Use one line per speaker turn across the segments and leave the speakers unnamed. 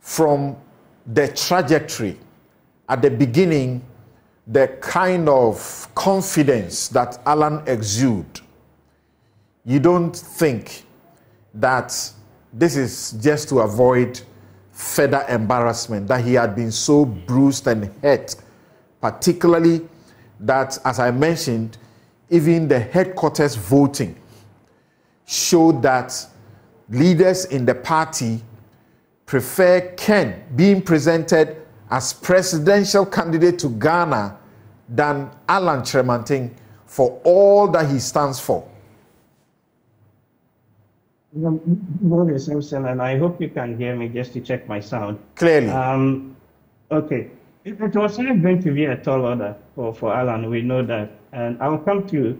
from the trajectory at the beginning, the kind of confidence that Alan exuded, you don't think that this is just to avoid further embarrassment, that he had been so bruised and hurt, particularly that, as I mentioned, even the headquarters voting showed that leaders in the party prefer Ken being presented as presidential candidate to Ghana than Alan Acheampong for all that he stands for.
Simpson, and I hope you can hear me just to check my sound.
Clearly.
Okay. It was not going to be a tall order for Alan, we know that. And I'll come to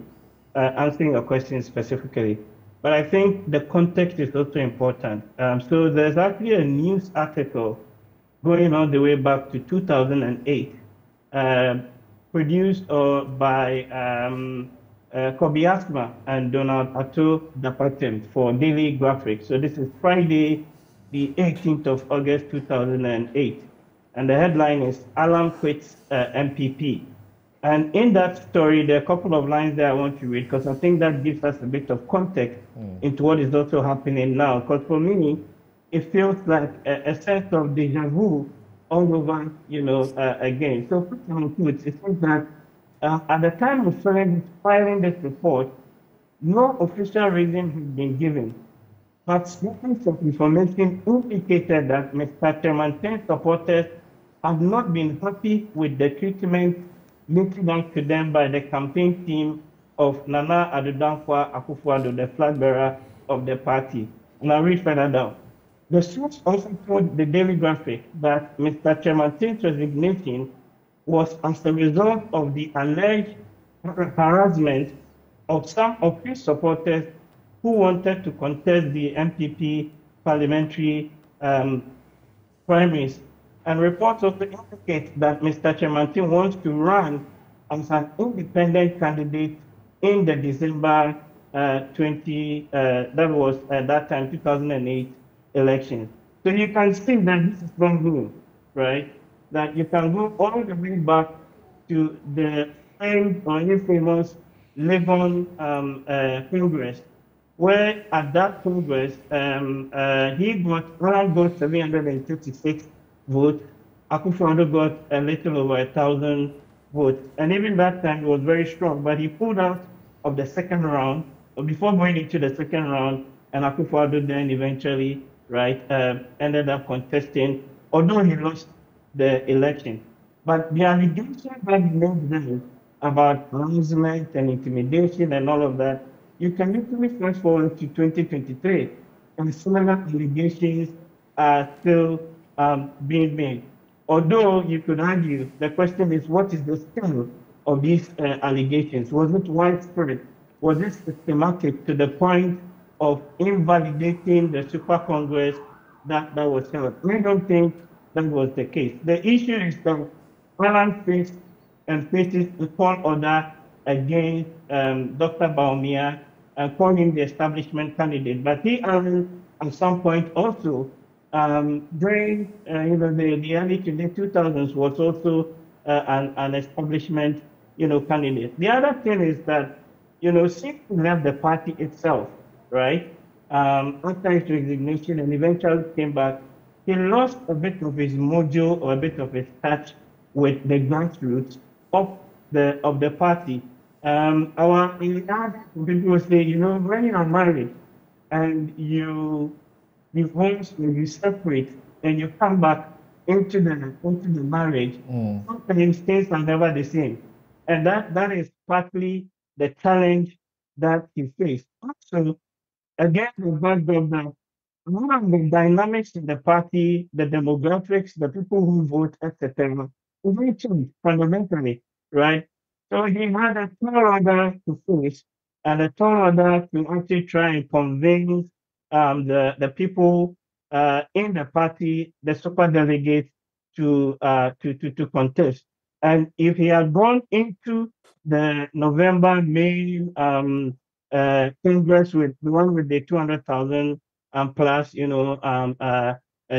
answering your question specifically. But I think the context is also important. So there's actually a news article going all the way back to 2008, produced by Kobe Asma and Donald Atto Dapatem for Daily Graphics. So this is Friday, the 18th of August, 2008. And the headline is Alan quits NPP. And in that story, there are a couple of lines there I want to read because I think that gives us a bit of context into what is also happening now. Because for me, it feels like a sense of deja vu all over, again. So it seems that at the time of filing this report, no official reason has been given. But snippets of information indicated that Mr. Acheampong's supporters have not been happy with the treatment meted out to them by the campaign team of Nana Addo Dankwa Akufo-Addo, the flag bearer of the party. And I'll read further down. The source also told the Daily Graphic that Mr. Acheampong's resignation was as a result of the alleged harassment of some of his supporters who wanted to contest the NPP parliamentary primaries. And reports also indicate that Mr. Acheampong wants to run as an independent candidate in the December 2008 elections. So you can see that this is not new, right? That you can go all the way back to the famous Legon Congress, where at that Congress, he got around 736 votes. Akufo-Addo got a little over 1,000 votes. And even that time it was very strong, but he pulled out of the second round, or before going into the second round, and Akufo-Addo then eventually, ended up contesting, although he lost the election. But the allegations that he made then about harassment and intimidation and all of that, you can literally fast forward to 2023, and similar allegations are still being made. Although you could argue, the question is, what is the scale of these allegations? Was it widespread? Was it systematic to the point of invalidating the Super Congress that was held? I don't think that was the case. The issue is that Alan faces a court order against Dr. Baumia and calling him the establishment candidate. But he, at some point also, during the early 2000s, was also an establishment candidate. The other thing is that since he left the party itself, right, after his resignation and eventually came back, he lost a bit of his mojo or a bit of his touch with the grassroots of the party. Our people say, when you are married and you divorce or you separate and you come back into the marriage, sometimes things are never the same. And that is partly the challenge that he faced. Also, again, the backdrop that one of the dynamics in the party, the demographics, the people who vote, etc., will change fundamentally, right? So he had a tall order to face and a tall order to actually try and convince the people in the party, the super delegates, to contest. And if he had gone into the November, May Congress with the one with the 200,000 plus,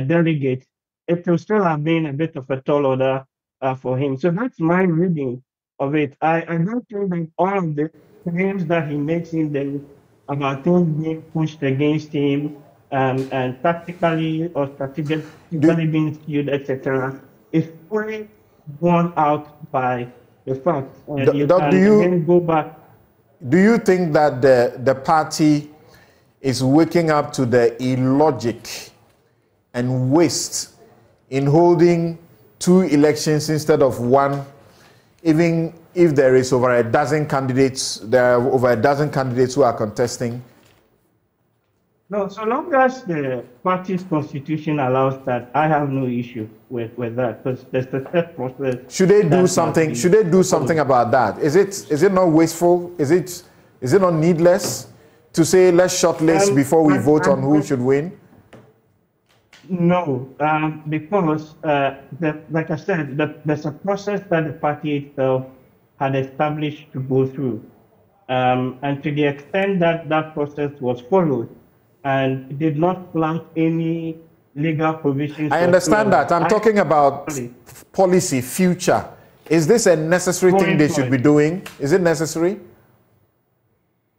delegates, it will still have been a bit of a tall order for him. So that's my reading of it. I don't think that all of the claims that he makes in there about things being pushed against him and tactically or strategically
Do,
being skewed, etc., is fully borne out by the facts. And you
do, do
can
you
again go back.
do you think that the party is waking up to the illogic and waste in holding 2 elections instead of 1, even if there is over a dozen candidates, there are over a dozen candidates who are contesting?
No, so long as the party's constitution allows that, I have no issue with that because there's a set process.
Should they do
that
something?
must
Should
be
they do something
followed.
about that? Is it not wasteful? Is it not needless to say let's shortlist before we vote on who should win?
No, because like I said, there's a process that the party itself had established to go through. And to the extent that that process was followed and did not flank any legal provisions.
I understand that. I'm talking about policy, future. Is this a necessary thing they should be doing? Is it necessary?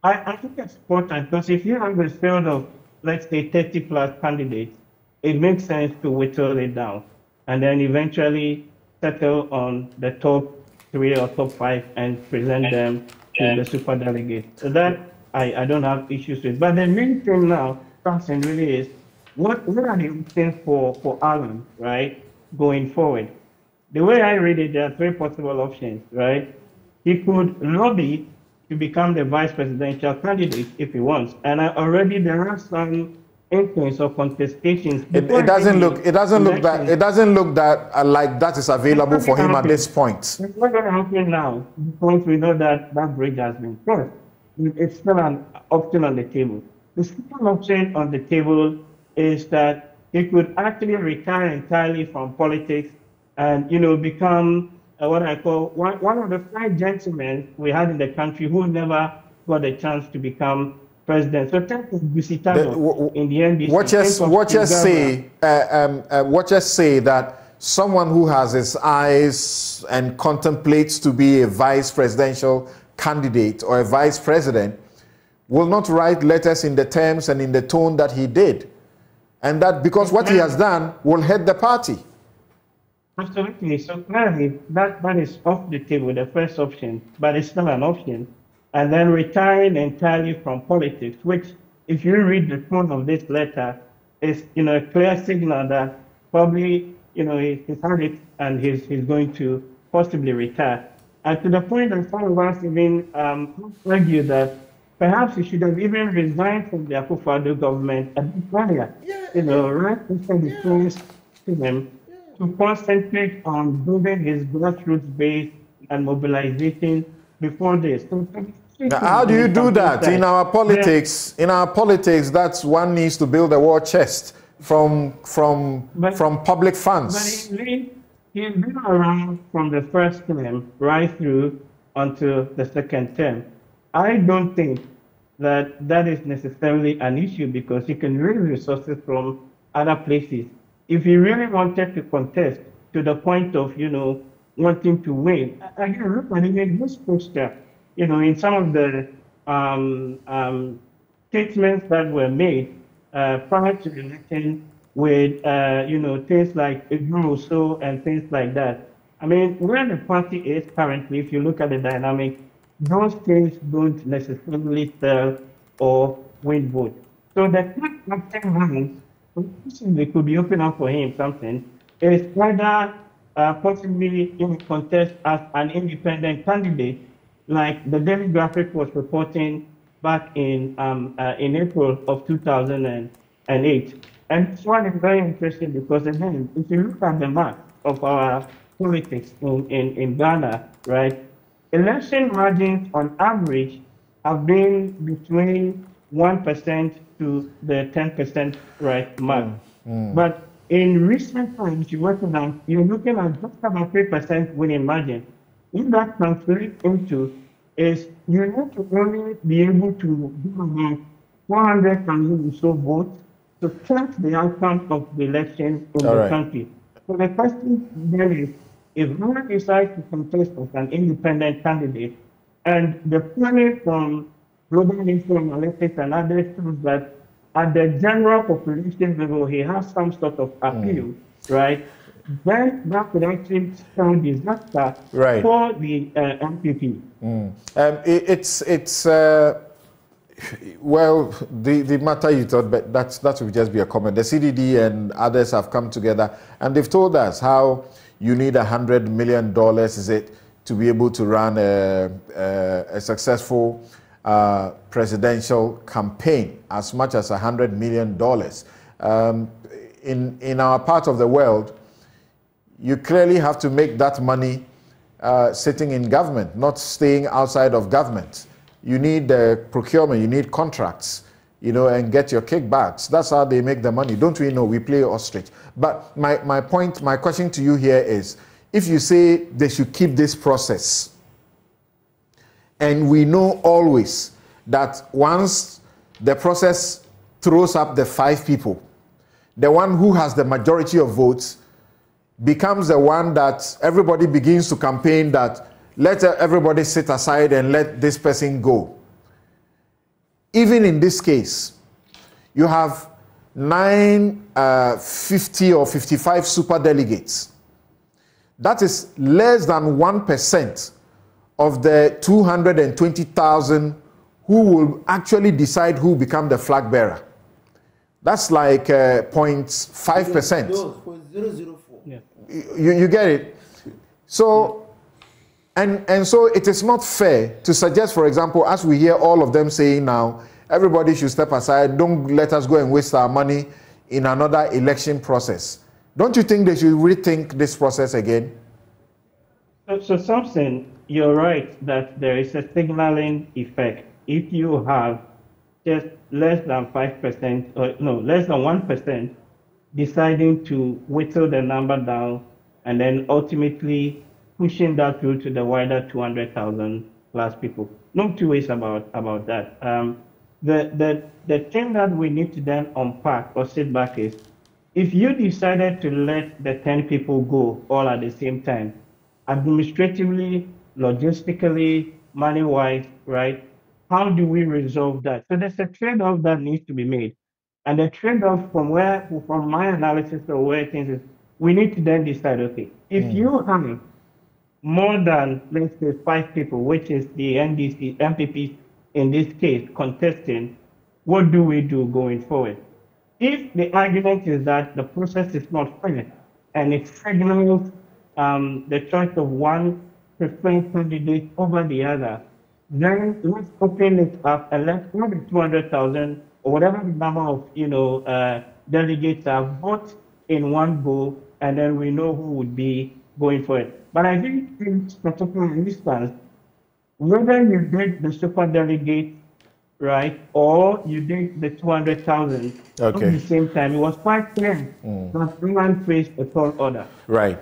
I think it's important because if you have a field of, let's say, 30 plus candidates, it makes sense to whittle it down and then eventually settle on the top 3 or top 5 and present them to the super delegate. So that I don't have issues with. But the main thing now, Thompson, really is what are the options for Alan, right, going forward? The way I read it, there are 3 possible options, right? He could lobby to become the vice presidential candidate if he wants. And already there are some inklings or contestations.
It doesn't look that like that is available for him at this point.
It's not going to happen now because we know that that bridge has been crossed. It's still an option on the table. The second option on the table is that he could actually retire entirely from politics and, become what I call one of the 5 gentlemen we had in the country who never got a chance to become president. So take Busitano in the NBC.
Watchers say that someone who has his eyes and contemplates to be a vice presidential candidate or a vice president will not write letters in the terms and in the tone that he did. And that because what he has done will hurt the party.
Absolutely. So clearly that is off the table, the first option, but it's still an option. And then retiring entirely from politics, which, if you read the tone of this letter, is a clear signal that probably he's had it and he's going to possibly retire. And to the point that some of us even argue that perhaps he should have even resigned from the Akufo-Addo government a bit earlier. Right after the first to him to concentrate on building his grassroots base and mobilization before this.
Now, how do you do that in our politics? In our politics, that's one needs to build a war chest from public funds.
But he's been around from the first term right through until the second term. I don't think that is necessarily an issue because he can raise resources from other places. If he really wanted to contest to the point of wanting to win, again, look at even this poster. In some of the statements that were made prior to the election with, things like so and things like that. I mean, where the party is currently, if you look at the dynamic, those things don't necessarily sell or win votes. So the next round, possibly could be open up for him something, is whether possibly in contest as an independent candidate, like the demographic was reporting back in April of 2008. And this one is very interesting because, again, if you look at the map of our politics in Ghana, right, election margins on average have been between 1% to the 10% right mark. But in recent times, you're looking at just about 3% winning margin. What that translates into is you need to only be able to do about 400,000 or so votes to track the outcome of the election in
All
the
right.
country. So the question then is, if Ghana decides to contest as an independent candidate, and the planning from Global Info Analytics and others shows that at the general population level, he has some sort of appeal, right? Then that could actually spell disaster
Right.
for the NPP.
Well, the matter you thought, but that would just be a comment. The CDD and others have come together, and they've told us how you need $100 million, is it, to be able to run a successful presidential campaign, as much as $100 million. In our part of the world, you clearly have to make that money sitting in government, not staying outside of government. You need procurement, you need contracts, and get your kickbacks. That's how they make the money. Don't we know? We play ostrich. But my question to you here is, if you say they should keep this process, and we know always that once the process throws up the 5 people, the one who has the majority of votes becomes the one that everybody begins to campaign that let everybody sit aside and let this person go. Even in this case, you have 50 or 55 super delegates. That is less than 1% of the 220,000 who will actually decide who become the flag bearer. That's like 0.5%.
0.004. Yeah.
You get it? So, and so it is not fair to suggest, for example, as we hear all of them saying now, everybody should step aside, don't let us go and waste our money in another election process. Don't you think they should rethink this process again?
So Samson, you're right that there is a signaling effect. If you have just less than 5%, or no, less than 1% deciding to whittle the number down and then ultimately pushing that through to the wider 200,000 plus people. No two ways about that. The thing that we need to then unpack or sit back is, if you decided to let the 10 people go all at the same time, administratively, logistically, money-wise, right? How do we resolve that? So there's a trade-off that needs to be made. And the trade-off from my analysis of where things is, we need to then decide, okay, if you have more than, let's say, 5 people, which is the NPP in this case, contesting, what do we do going forward? If the argument is that the process is not fair and it signals the choice of one preferred candidate over the other, then let's open it up and let's have the 200,000 or whatever the number of delegates are vote in one go, and then we know who would be going for it. But I think in this particular instance, whether you did the super delegate, right, or you did the 200,000 at the same time, it was quite clear that England faced a tall order.
Right.